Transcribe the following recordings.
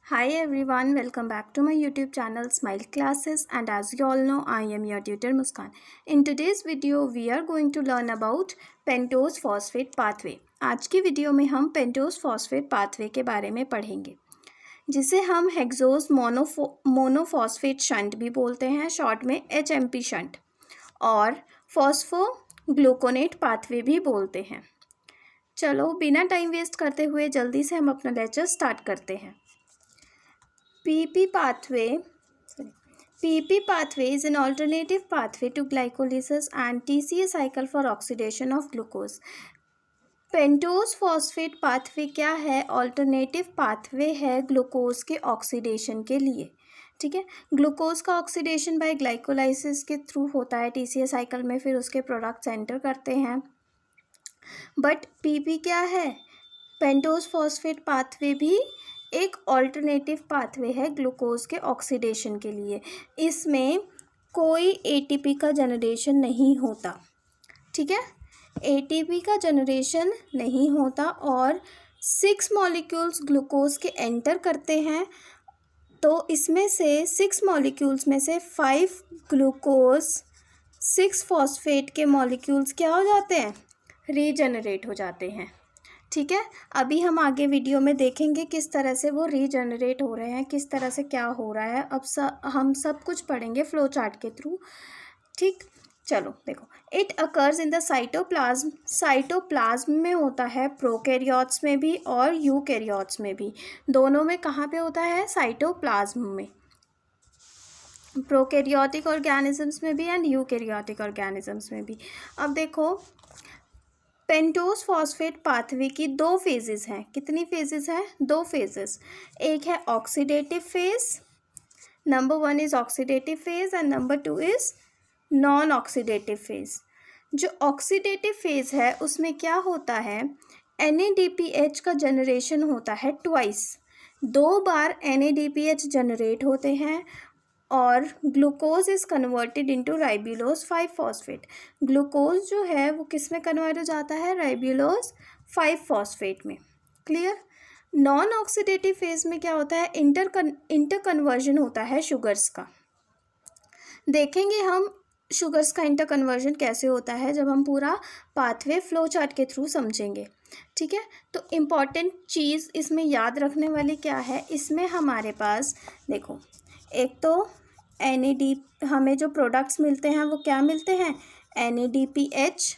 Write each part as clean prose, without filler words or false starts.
Hi everyone, welcome back to my YouTube channel Smile Classes, and as you all know, I am your tutor Muskan. In today's video, we are going to learn about pentose phosphate pathway. आज की video में हम pentose phosphate pathway के बारे में पढ़ेंगे, जिसे हम हेक्सोज मोनोफॉस्फेट शंट भी बोलते हैं, शॉर्ट में HMP शंट, और फॉस्फोग्लूकोनेट पाथवे भी बोलते हैं। चलो बिना टाइम वेस्ट करते हुए जल्दी से हम अपना लेक्चर स्टार्ट करते हैं। PP pathway is an alternative pathway to glycolysis and TCA cycle for oxidation of glucose. Pentose phosphate pathway क्या है? ऑल्टरनेटिव पाथवे है ग्लूकोज के ऑक्सीडेशन के लिए। ठीक है, ग्लूकोज का ऑक्सीडेशन बाय ग्लाइकोलाइसिस के थ्रू होता है TCA साइकिल में, फिर उसके प्रोडक्ट्स एंटर करते हैं। बट PP क्या है? पेंटोज फॉस्फेट पाथवे भी एक ऑल्टरनेटिव पाथवे है ग्लूकोज के ऑक्सीडेशन के लिए। इसमें कोई ATP का जनरेशन नहीं होता। ठीक है, ATP का जनरेशन नहीं होता और 6 मॉलिक्यूल्स ग्लूकोज के एंटर करते हैं। तो इसमें से 6 मॉलिक्यूल्स में से 5 ग्लूकोज 6 फॉस्फेट के मॉलिक्यूल्स क्या हो जाते हैं? रीजनरेट हो जाते हैं। ठीक है, अभी हम आगे वीडियो में देखेंगे किस तरह से वो रीजनरेट हो रहे हैं, किस तरह से क्या हो रहा है। अब हम सब कुछ पढ़ेंगे फ्लो चार्ट के थ्रू। ठीक, चलो देखो, it occurs in the cytoplasm. Cytoplasm में होता है, प्रोकैरियोट्स में भी और यूकैरियोट्स में भी। दोनों में कहाँ पे होता है? साइटोप्लाज्म में। प्रोकैरियोटिक ऑर्गेनिजम्स में भी एंड यूकैरियोटिक ऑर्गेनिजम्स में भी। अब देखो, पेंटोज फॉस्फेट पाथवे की 2 फेजेस हैं। कितनी फेजेस हैं? 2 फेजेस। एक है oxidative phase, number 1 is oxidative phase and number 2 is non oxidative phase. जो ऑक्सीडेटिव फेज है उसमें क्या होता है? NADPH का जनरेशन होता है ट्वाइस। 2 बार NADPH जनरेट होते हैं और glucose is converted into ribulose 5 phosphate. Glucose जो है वो किस में कन्वर्ट हो जाता है? राइबुलोज 5 फॉस्फेट में। क्लियर? नॉन ऑक्सीडेटिव फेज में क्या होता है? इंटर कन्वर्जन होता है शुगर्स का। देखेंगे हम शुगर्स का इंटर कन्वर्जन कैसे होता है जब हम पूरा पाथवे फ्लो चार्ट के थ्रू समझेंगे। ठीक है, तो इम्पॉर्टेंट चीज़ इसमें याद रखने वाली क्या है? इसमें हमारे पास देखो, एक तो हमें जो प्रोडक्ट्स मिलते हैं वो क्या मिलते हैं? NADPH।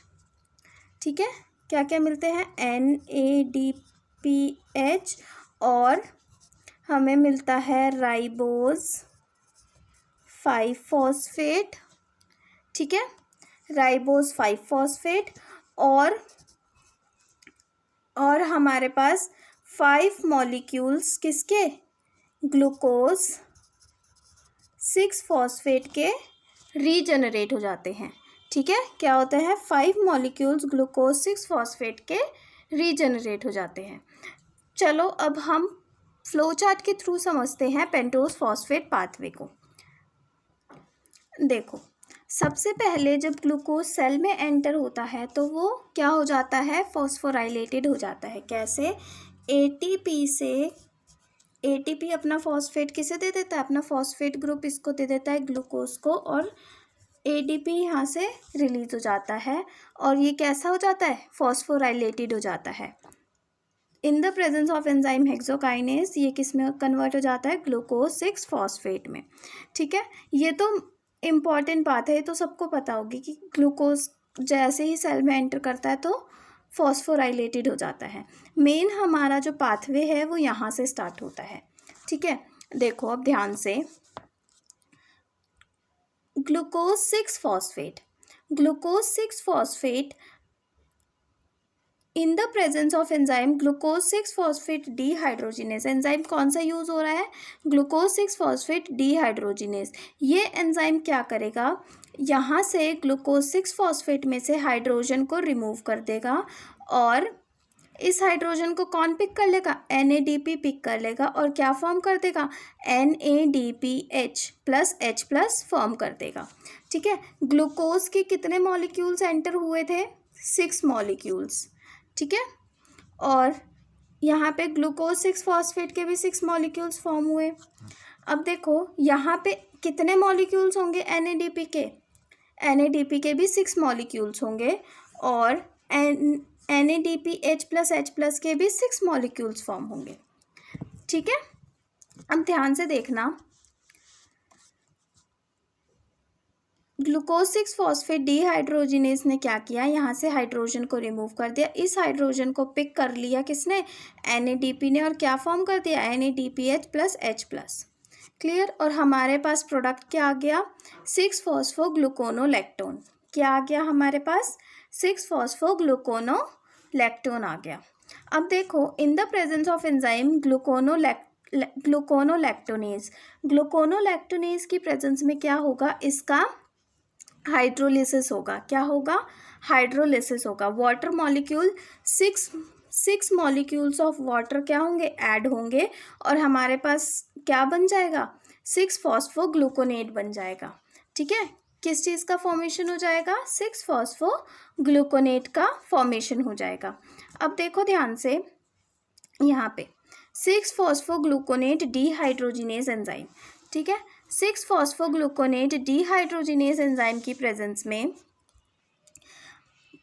ठीक है, क्या क्या मिलते हैं? NADPH, और हमें मिलता है राइबोज 5 फॉस्फेट। ठीक है, राइबोज 5 फॉस्फेट, और हमारे पास 5 मॉलिक्यूल्स किसके? ग्लूकोज 6 फॉस्फेट के रीजनरेट हो जाते हैं। ठीक है, क्या होता है? 5 मॉलिक्यूल्स ग्लूकोज 6 फॉस्फेट के रीजनरेट हो जाते हैं। चलो अब हम फ्लो चार्ट के थ्रू समझते हैं पेंटोज फॉस्फेट पाथवे को। देखो, सबसे पहले जब ग्लूकोज सेल में एंटर होता है तो वो क्या हो जाता है? फॉस्फोराइलेटेड हो जाता है। कैसे? ATP अपना फॉस्फेट किसे दे देता है? अपना फॉस्फेट ग्रुप इसको दे देता है, ग्लूकोज को, और ADP यहाँ से रिलीज हो जाता है और ये कैसा हो जाता है? फॉस्फोराइलेटेड हो जाता है। इन the presence of enzyme hexokinase ये किस में कन्वर्ट हो जाता है? ग्लूकोज 6 फॉस्फेट में। ठीक है, ये तो इम्पॉर्टेंट बात है, ये तो सबको पता होगी कि ग्लूकोज जैसे ही सेल में एंटर करता है तो फॉस्फोराइलेटेड हो जाता है। मेन हमारा जो पाथवे है वो यहाँ से स्टार्ट होता है। ठीक है, देखो अब ध्यान से, glucose 6 phosphate in the presence of enzyme glucose 6 phosphate dehydrogenase. Enzyme कौन सा यूज हो रहा है? Glucose 6 phosphate dehydrogenase. ये एंजाइम क्या करेगा? यहाँ से ग्लूकोज 6 फॉस्फेट में से हाइड्रोजन को रिमूव कर देगा और इस हाइड्रोजन को कौन पिक कर लेगा? NADP पिक कर लेगा और क्या फॉर्म कर देगा? NADPH plus H plus form कर देगा। ठीक है, ग्लूकोज के कितने मॉलिक्यूल्स एंटर हुए थे? 6 मॉलिक्यूल्स। ठीक है, और यहाँ पे ग्लूकोज 6-फॉस्फेट के भी 6 मॉलिक्यूल्स फॉर्म हुए। अब देखो यहाँ पे कितने मॉलिक्यूल्स होंगे NADP के? NADP के भी 6 मॉलिक्यूल्स होंगे और NADPH+H+ के भी 6 मॉलिक्यूल्स फॉर्म होंगे। ठीक है, अब ध्यान से देखना, ग्लूकोज 6-फॉस्फेट डीहाइड्रोजिनेज ने क्या किया, यहाँ से हाइड्रोजन को रिमूव कर दिया। इस हाइड्रोजन को पिक कर लिया किसने? NADP ने, और क्या फॉर्म कर दिया? NADPH+H+। क्लियर। और हमारे पास प्रोडक्ट क्या आ गया? 6-फॉस्फोग्लूकोनोलैक्टोन। क्या आ गया हमारे पास? 6-फॉस्फोग्लूकोनोलैक्टोन आ गया। अब देखो, in the presence of enzyme gluconolactonase, gluconolactonase की प्रेजेंस में क्या होगा? इसका हाइड्रोलिसिस होगा। क्या होगा? हाइड्रोलिसिस होगा। Water molecule, six molecules of water क्या होंगे? ऐड होंगे और हमारे पास क्या बन जाएगा? 6-फॉस्फोग्लूकोनेट बन जाएगा। ठीक है, किस चीज़ का फॉर्मेशन हो जाएगा? 6-फॉस्फोग्लूकोनेट का फॉर्मेशन हो जाएगा। अब देखो ध्यान से, यहाँ पे 6-फॉस्फोग्लूकोनेट डीहाइड्रोजिनेज एंजाइम। ठीक है, 6-फॉस्फोग्लूकोनेट डीहाइड्रोजिनेज एंजाइम की प्रेजेंस में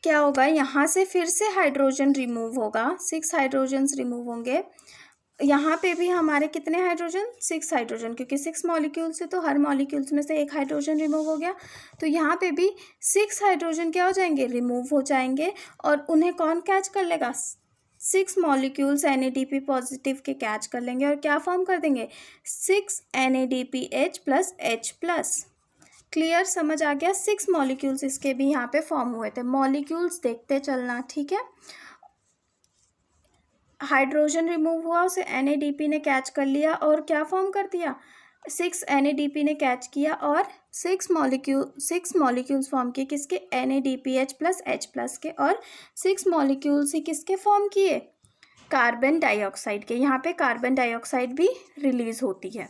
क्या होगा? यहाँ से फिर से हाइड्रोजन रिमूव होगा, 6 हाइड्रोजन्स रिमूव होंगे। यहाँ पे भी हमारे कितने हाइड्रोजन? 6 हाइड्रोजन, क्योंकि 6 मॉलिक्यूल्स है तो हर मॉलिक्यूल्स में से एक हाइड्रोजन रिमूव हो गया। तो यहाँ पे भी 6 हाइड्रोजन क्या हो जाएंगे? रिमूव हो जाएंगे। और उन्हें कौन कैच कर लेगा? 6 मॉलिक्यूल्स NADP पॉजिटिव के कैच कर लेंगे और क्या फॉर्म कर देंगे? 6 NADPH+H+। क्लियर, समझ आ गया? 6 मॉलिक्यूल्स इसके भी यहाँ पे फॉर्म हुए थे। मॉलिक्यूल्स देखते चलना, ठीक है। हाइड्रोजन रिमूव हुआ, उसे NADP ने कैच कर लिया और क्या फॉर्म कर दिया? 6 NADP ने कैच किया और 6 मॉलिक्यूल्स फॉर्म किए। किसके? NADPH+H+ के। और 6 मॉलिक्यूल्स ही किसके फॉर्म किए? कार्बन डाइऑक्साइड के। यहाँ पे कार्बन डाइऑक्साइड भी रिलीज होती है।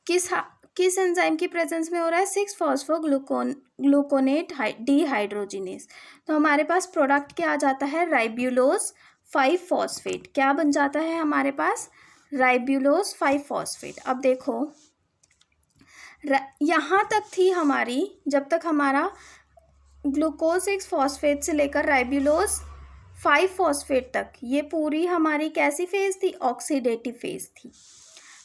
किस एंजाइम की प्रेजेंस में हो रहा है? 6-फॉस्फोग्लूकोनेट डीहाइड्रोजिनेज। तो हमारे पास प्रोडक्ट क्या आ जाता है? राइब्यूलोज 5-फॉस्फेट। क्या बन जाता है हमारे पास? राइब्यूलोज 5-फॉस्फेट। अब देखो, यहाँ तक थी हमारी, जब तक हमारा ग्लूकोज 6-फॉस्फेट से लेकर राइब्यूलोज 5-फॉस्फेट तक, ये पूरी हमारी कैसी फेज थी? ऑक्सीडेटिव फेज थी।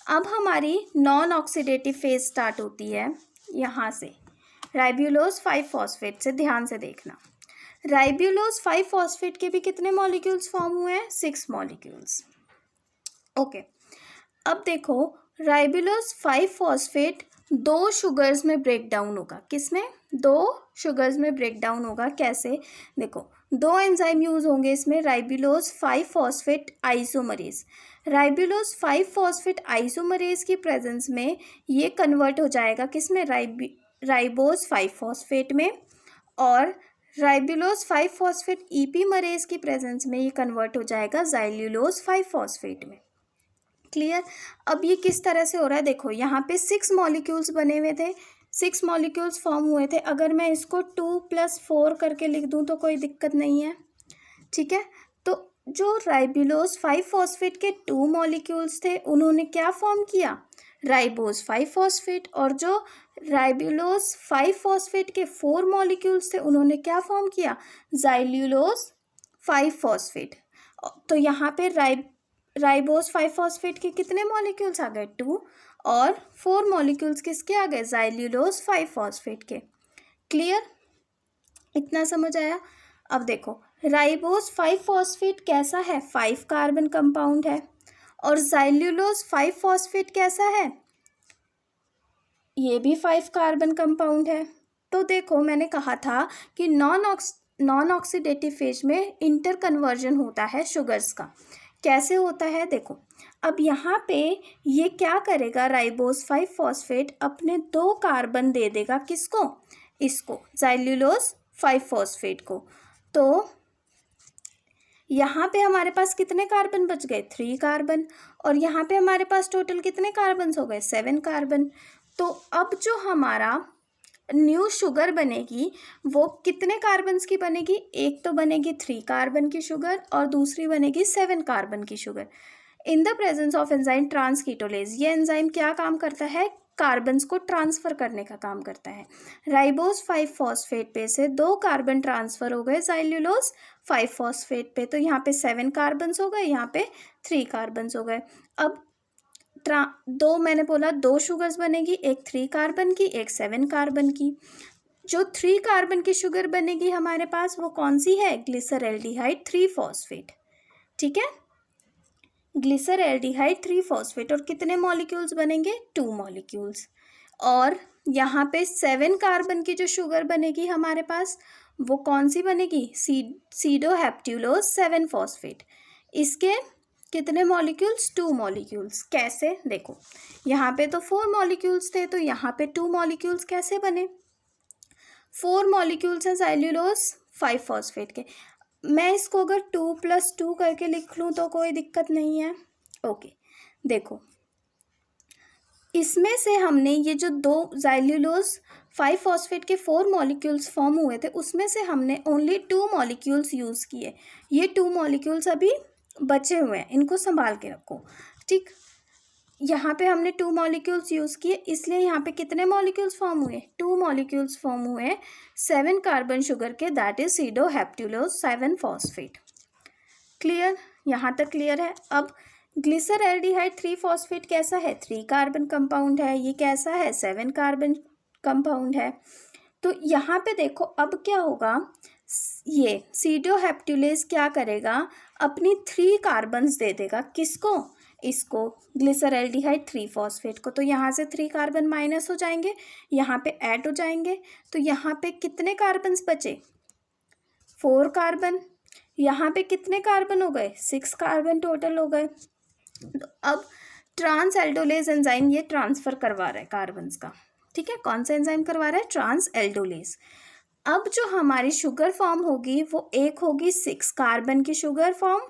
अब हमारी नॉन ऑक्सीडेटिव फेज स्टार्ट होती है यहाँ से, राइब्यूलोज 5-फॉस्फेट से। ध्यान से देखना, राइब्यूलोज 5-फॉस्फेट के भी कितने मॉलिक्यूल्स फॉर्म हुए हैं? 6 मॉलिक्यूल्स। ओके, अब देखो, राइब्यूलोज 5-फॉस्फेट 2 शुगर्स में ब्रेक डाउन होगा। किसमें? 2 शुगर्स में ब्रेक डाउन होगा। कैसे? देखो, 2 एंजाइम यूज होंगे इसमें, राइब्यूलोज 5-फॉस्फेट आइसोमरेज। राइब्यूलोज 5-फॉस्फेट आइसोमरेज की प्रेजेंस में ये कन्वर्ट हो जाएगा किसमें? राइबोज 5-फॉस्फेट में। और राइब्यूलोज 5-फॉस्फेट ईपीमरेज की प्रेजेंस में ये कन्वर्ट हो जाएगा ज़ाइल्यूलोज 5-फॉस्फेट में। क्लियर। अब ये किस तरह से हो रहा है? देखो, यहाँ पे 6 मॉलिक्यूल्स बने हुए थे, 6 मॉलिक्यूल्स फॉर्म हुए थे। अगर मैं इसको 2+4 करके लिख दूँ तो कोई दिक्कत नहीं है। ठीक है, तो जो राइब्यूलोज 5-फॉस्फेट के 2 मॉलिक्यूल्स थे, उन्होंने क्या फॉर्म किया? राइबोज 5-फॉस्फेट। और जो राइब्यूलोज 5-फॉस्फेट के 4 मॉलिक्यूल्स थे, उन्होंने क्या फॉर्म किया? ज़ाइल्यूलोज 5-फॉस्फेट। तो यहाँ पे राइबोज 5-फॉस्फेट के कितने मॉलिक्यूल्स आ गए? 2। और 4 मॉलिक्यूल्स किसके आ गए? ज़ाइल्यूलोज 5-फॉस्फेट के। क्लियर, इतना समझ आया? अब देखो, राइबोज 5-फॉस्फेट कैसा है? 5 कार्बन कंपाउंड है। और ज़ाइल्यूलोज 5-फॉस्फेट कैसा है? ये भी 5 कार्बन कंपाउंड है। तो देखो, मैंने कहा था कि नॉन ऑक्सीडेटिव फेज में इंटर कन्वर्जन होता है शुगर्स का। कैसे होता है? देखो, अब यहाँ पे ये क्या करेगा? राइबोज 5-फॉस्फेट अपने 2 कार्बन दे देगा। किसको? इसको, ज़ाइल्यूलोज 5-फॉस्फेट को। तो यहाँ पे हमारे पास कितने कार्बन बच गए? 3 कार्बन। और यहाँ पे हमारे पास टोटल कितने कार्बन हो गए? 7 कार्बन। तो अब जो हमारा न्यू शुगर बनेगी वो कितने कार्बन्स की बनेगी? एक तो बनेगी 3 कार्बन की शुगर और दूसरी बनेगी 7 कार्बन की sugar. In the presence of enzyme transketolase, ये एंजाइम क्या काम करता है? कार्बन्स को ट्रांसफर करने का काम करता है। राइबोस 5 फॉस्फेट पे से 2 कार्बन ट्रांसफर हो गए साइल्यूलोज 5 फॉस्फेट पे, तो यहाँ पे 7 कार्बन्स हो गए, यहाँ पे 3 कार्बन्स हो गए। अब दो मैंने बोला 2 शुगर्स बनेगी, एक 3 कार्बन की, एक 7 कार्बन की। जो 3 कार्बन की शुगर बनेगी हमारे पास वो कौन सी है? ग्लिसरैल्डिहाइड 3 फॉस्फेट। ठीक है, ग्लिसरैल्डिहाइड 3 फॉस्फेट। और कितने मॉलिक्यूल्स बनेंगे? 2 मॉलिक्यूल्स। और यहाँ पे 7 कार्बन की जो शुगर बनेगी हमारे पास वो कौन सी बनेगी? सीडोहेप्ट्यूलोज 7 फॉस्फेट। इसके कितने मॉलिक्यूल्स? 2 मॉलिक्यूल्स। कैसे? देखो, यहाँ पे तो 4 मॉलिक्यूल्स थे, तो यहाँ पे 2 मॉलिक्यूल्स कैसे बने? 4 मॉलिक्यूल्स हैं सेल्यूलोज 5 फॉस्फेट के। मैं इसको अगर 2 + 2 करके लिख लूँ तो कोई दिक्कत नहीं है। ओके, देखो इसमें से हमने ये जो 2 ज़ाइल्यूलोज 5 फॉस्फेट के 4 मॉलिक्यूल्स फॉर्म हुए थे उसमें से हमने ओनली 2 मॉलिक्यूल्स यूज़ किए। ये 2 मॉलिक्यूल्स अभी बचे हुए हैं, इनको संभाल के रखो। ठीक, यहाँ पे हमने 2 मॉलिक्यूल्स यूज़ किए, इसलिए यहाँ पे कितने मॉलिक्यूल्स फॉर्म हुए? 2 मॉलिक्यूल्स फॉर्म हुए 7 कार्बन शुगर के, दैट इज सीडोहेप्ट्यूलोज 7 फॉस्फेट। क्लियर? यहाँ तक क्लियर है? अब ग्लिसरैल्डिहाइड 3 फॉस्फेट कैसा है? 3 कार्बन कंपाउंड है। ये कैसा है? 7 कार्बन कंपाउंड है। तो यहाँ पे देखो अब क्या होगा, ये सीडोहेप्ट्यूलेज क्या करेगा? अपनी 3 कार्बन्स दे देगा। किसको? इसको, ग्लिसरैल्डिहाइड 3 फॉस्फेट को। तो यहाँ से 3 कार्बन माइनस हो जाएंगे, यहाँ पे ऐड हो जाएंगे, तो यहाँ पे कितने कार्बन्स बचे? 4 कार्बन। यहाँ पे कितने कार्बन हो गए? 6 कार्बन टोटल हो गए। तो अब ट्रांस एल्डोलेज एंजाइम ये ट्रांसफर करवा रहा है कार्बन्स का। ठीक है, कौन सा एंजाइम करवा रहा है? Transaldolase. अब जो हमारी शुगर फॉर्म होगी वो एक होगी 6 कार्बन की शुगर फॉर्म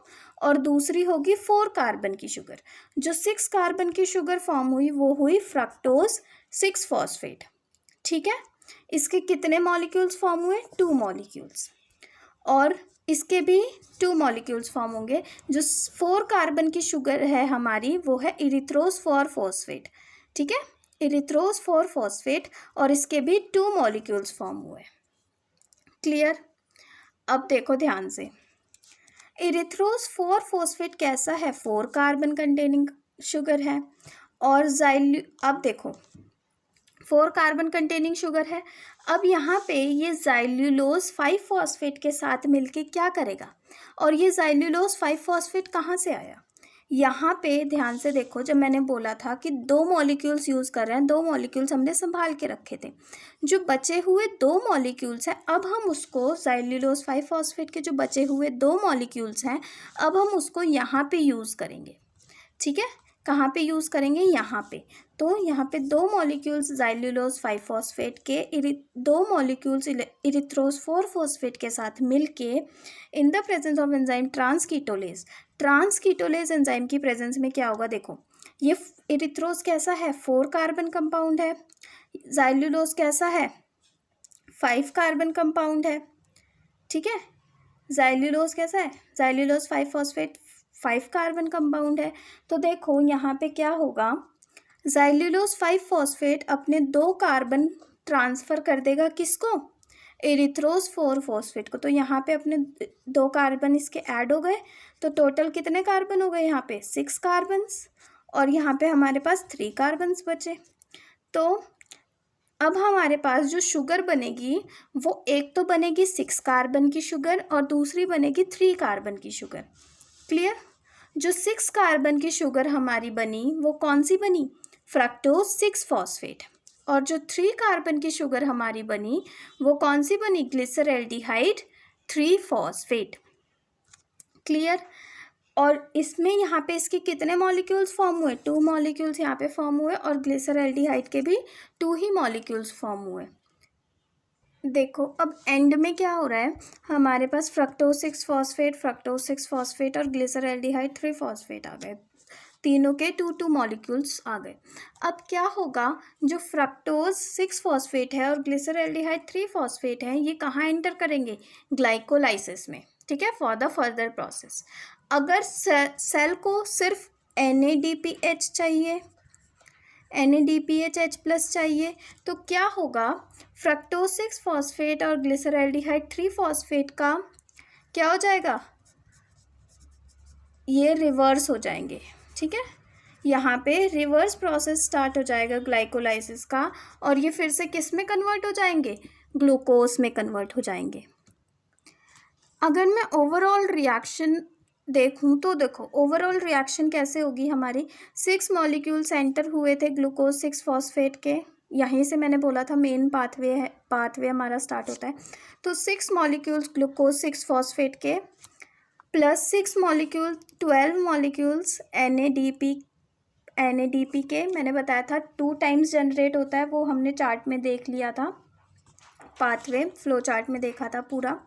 और दूसरी होगी 4 कार्बन की शुगर। जो 6 कार्बन की शुगर फॉर्म हुई वो हुई फ्रक्टोज 6 फॉस्फेट। ठीक है, इसके कितने मॉलिक्यूल्स फॉर्म हुए? 2 मॉलिक्यूल्स। और इसके भी 2 मॉलिक्यूल्स फॉर्म होंगे। जो 4 कार्बन की शुगर है हमारी वो है इरिथ्रोज 4 फॉस्फेट। ठीक है, इरिथ्रोज 4 फॉस्फेट, और इसके भी 2 मॉलिक्यूल्स फॉर्म हुए। क्लियर? अब देखो ध्यान से, इरिथ्रोज 4 फॉस्फेट कैसा है? 4 कार्बन कंटेनिंग शुगर है। और अब देखो 4 कार्बन कंटेनिंग शुगर है। अब यहाँ पे ये ज़ाइल्यूलोज 5 फॉस्फेट के साथ मिलके क्या करेगा? और ये ज़ाइल्यूलोज 5 फॉस्फेट कहाँ से आया? यहाँ पे ध्यान से देखो, जब मैंने बोला था कि 2 मॉलिक्यूल्स यूज़ कर रहे हैं, 2 मॉलिक्यूल्स हमने संभाल के रखे थे। जो बचे हुए 2 मॉलिक्यूल्स हैं, अब हम उसको ज़ाइल्यूलोज 5 फॉस्फेट के जो बचे हुए 2 मॉलिक्यूल्स हैं, अब हम उसको यहाँ पे यूज़ करेंगे। ठीक है, कहाँ पे यूज़ करेंगे? यहाँ पे। तो यहाँ पे 2 मॉलिक्यूल्स ज़ाइल्यूलोज 5 फॉस्फेट के 2 मॉलिक्यूल्स इरिथ्रोज 4 फॉस्फेट के साथ मिलके in the presence of enzyme transketolase, transketolase enzyme की प्रेजेंस में क्या होगा? देखो, ये इरिथ्रोज कैसा है? 4 कार्बन कंपाउंड है। ज़ाइल्यूलोज कैसा है? 5 कार्बन कंपाउंड है। ठीक है, ज़ाइल्यूलोज कैसा है? ज़ाइल्यूलोज 5 फॉस्फेट 5 कार्बन कंपाउंड है। तो देखो यहाँ पे क्या होगा, ज़ाइल्यूलोज 5 फॉस्फेट अपने 2 कार्बन ट्रांसफ़र कर देगा किसको? इरिथ्रोज 4 फॉस्फेट को। तो यहाँ पे अपने 2 कार्बन इसके ऐड हो गए, तो टोटल कितने कार्बन हो गए? यहाँ पे 6 कार्बन्स, और यहाँ पे हमारे पास 3 कार्बन्स बचे। तो अब हमारे पास जो शुगर बनेगी वो एक तो बनेगी 6 कार्बन की शुगर और दूसरी बनेगी 3 कार्बन की शुगर। क्लियर? जो 6 कार्बन की शुगर हमारी बनी वो कौन सी बनी? Fructose 6 phosphate. और जो 3 कार्बन की शुगर हमारी बनी वो कौन सी बनी? ग्लिसरैल्डिहाइड 3 फॉस्फेट। क्लियर? और इसमें यहाँ पे इसके कितने मॉलिक्यूल्स फॉर्म हुए? 2 मॉलिक्यूल्स यहाँ पे फॉर्म हुए, और ग्लिसरैल्डिहाइड के भी 2 ही मॉलिक्यूल्स फॉर्म हुए। देखो अब एंड में क्या हो रहा है, हमारे पास फ्रक्टोज 6 फॉस्फेट और ग्लिसरैल्डिहाइड 3 फॉस्फेट आ गए। तीनों के 2 मॉलिक्यूल्स आ गए। अब क्या होगा, जो फ्रक्टोज 6 फॉस्फेट है और ग्लिसरल्डिहाइड 3 फॉस्फेट है, ये कहाँ एंटर करेंगे, ग्लाइकोलाइसिस में, ठीक है, फॉर द फर्दर प्रोसेस। अगर सेल को सिर्फ NADPH चाहिए, NADPH+ चाहिए, तो क्या होगा, फ्रक्टोज 6 फॉस्फेट और ग्लिसरल्डिहाइड 3 फॉस्फेट का क्या हो जाएगा, ये रिवर्स हो जाएंगे, ठीक है, यहाँ पे रिवर्स प्रोसेस स्टार्ट हो जाएगा ग्लाइकोलाइसिस का, और ये फिर से किस में कन्वर्ट हो जाएंगे, ग्लूकोज में कन्वर्ट हो जाएंगे। अगर मैं ओवरऑल रिएक्शन देखूँ तो देखो, ओवरऑल रिएक्शन कैसे होगी हमारी, 6 मॉलिक्यूल्स एंटर हुए थे ग्लूकोज 6 फॉस्फेट के, यहीं से मैंने बोला था मेन पाथवे हमारा स्टार्ट होता है। तो 6 मॉलिक्यूल्स ग्लूकोज 6 फॉस्फेट के प्लस 6 मॉलिक्यूल 12 मॉलिक्यूल्स NADP के, मैंने बताया था 2 टाइम्स जनरेट होता है, वो हमने चार्ट में देख लिया था, पाथवे फ्लो चार्ट में देखा था पूरा,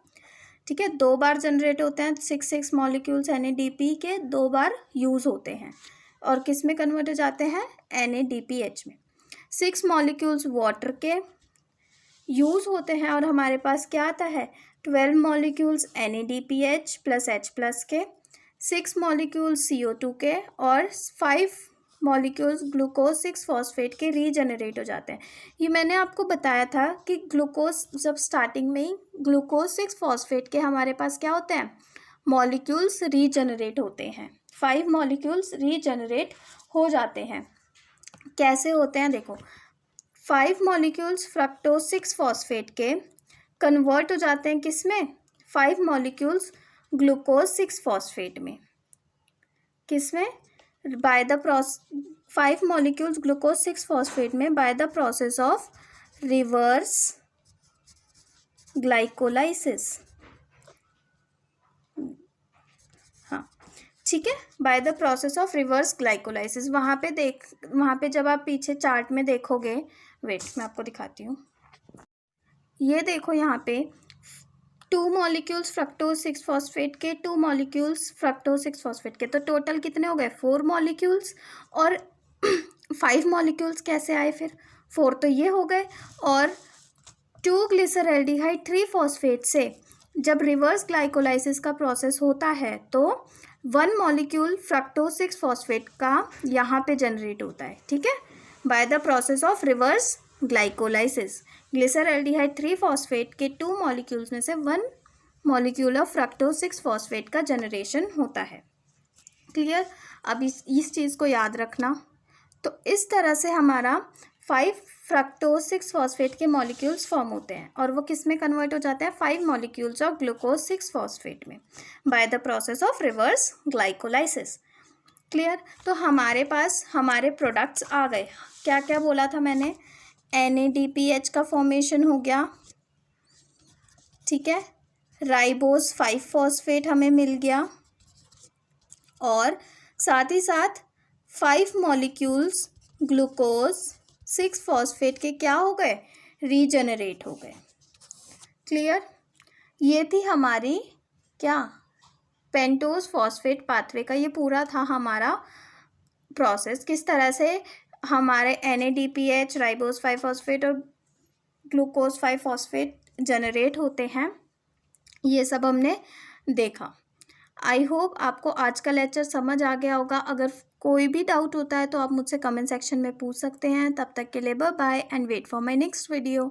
ठीक है, 2 बार जनरेट होते हैं 6 मॉलिक्यूल्स NADP के, 2 बार यूज़ होते हैं और किस में कन्वर्ट हो जाते हैं, NADPH में। 6 मॉलिक्यूल्स वाटर के यूज़ होते हैं और हमारे पास क्या आता है, 12 मॉलिक्यूल्स NADPH प्लस H+ के, 6 मॉलिक्यूल्स CO2 के और 5 मॉलिक्यूल्स ग्लूकोज 6 फॉस्फेट के रीजनरेट हो जाते हैं। ये मैंने आपको बताया था कि ग्लूकोज जब स्टार्टिंग में ही ग्लूकोज 6 फॉस्फेट के हमारे पास क्या होते हैं, मॉलिक्यूल्स रीजनरेट होते हैं, 5 मॉलिक्यूल्स रीजनरेट हो जाते हैं। कैसे होते हैं देखो, 5 मॉलिक्यूल्स फ्रक्टोज 6 फॉस्फेट के कन्वर्ट हो जाते हैं किस में, 5 मॉलिक्यूल्स ग्लूकोज 6 फॉस्फेट में, किस में, by the 5 molecules glucose 6 phosphate में by the process of reverse glycolysis, हाँ ठीक है, by the process of reverse glycolysis. वहाँ पे जब आप पीछे चार्ट में देखोगे, वेट मैं आपको दिखाती हूँ, ये देखो यहाँ पे 2 मॉलिक्यूल्स फ्रक्टोज 6 फॉस्फेट के, 2 मॉलिक्यूल्स फ्रक्टोज 6 फॉस्फेट के, तो टोटल कितने हो गए, 4 मॉलिक्यूल्स, और 5 मॉलिक्यूल्स कैसे आए फिर, 4 तो ये हो गए, और 2 ग्लिसरल्डिहाइड 3 फॉस्फेट से जब रिवर्स ग्लाइकोलाइसिस का प्रोसेस होता है तो 1 मॉलिक्यूल फ्रक्टोज 6 फॉस्फेट का यहाँ पे जनरेट होता है, ठीक है, by the process of reverse glycolysis. Glyceraldehyde 3 phosphate के 2 मॉलिक्यूल्स में से 1 मॉलिक्यूल ऑफ फ्रक्टोज 6 फॉस्फेट का जनरेशन होता है। क्लियर, अब इस चीज़ को याद रखना। तो इस तरह से हमारा 5 फ्रक्टोज 6 फॉस्फेट के मॉलिक्यूल्स फॉर्म होते हैं और वो किस में कन्वर्ट हो जाते हैं, 5 मॉलिक्यूल्स ऑफ ग्लूकोज 6 फॉस्फेट में by the process of reverse glycolysis. Clear, तो हमारे पास हमारे प्रोडक्ट्स आ गए। क्या क्या बोला था मैंने, NADPH का फॉर्मेशन हो गया, ठीक है, राइबोस 5 फॉस्फेट हमें मिल गया, और साथ ही साथ 5 मॉलिक्यूल्स ग्लूकोज 6 फॉस्फेट के क्या हो गए, रीजनरेट हो गए। क्लियर, ये थी हमारी क्या, पेंटोज फॉस्फेट पाथवे का ये पूरा था हमारा प्रोसेस, किस तरह से हमारे NADPH, राइबोस 5 फॉस्फेट और ग्लूकोज 5 फॉस्फेट जनरेट होते हैं, ये सब हमने देखा। आई होप आपको आज का लेक्चर समझ आ गया होगा। अगर कोई भी डाउट होता है तो आप मुझसे कमेंट सेक्शन में पूछ सकते हैं। तब तक के लिए bye bye and wait for my next video.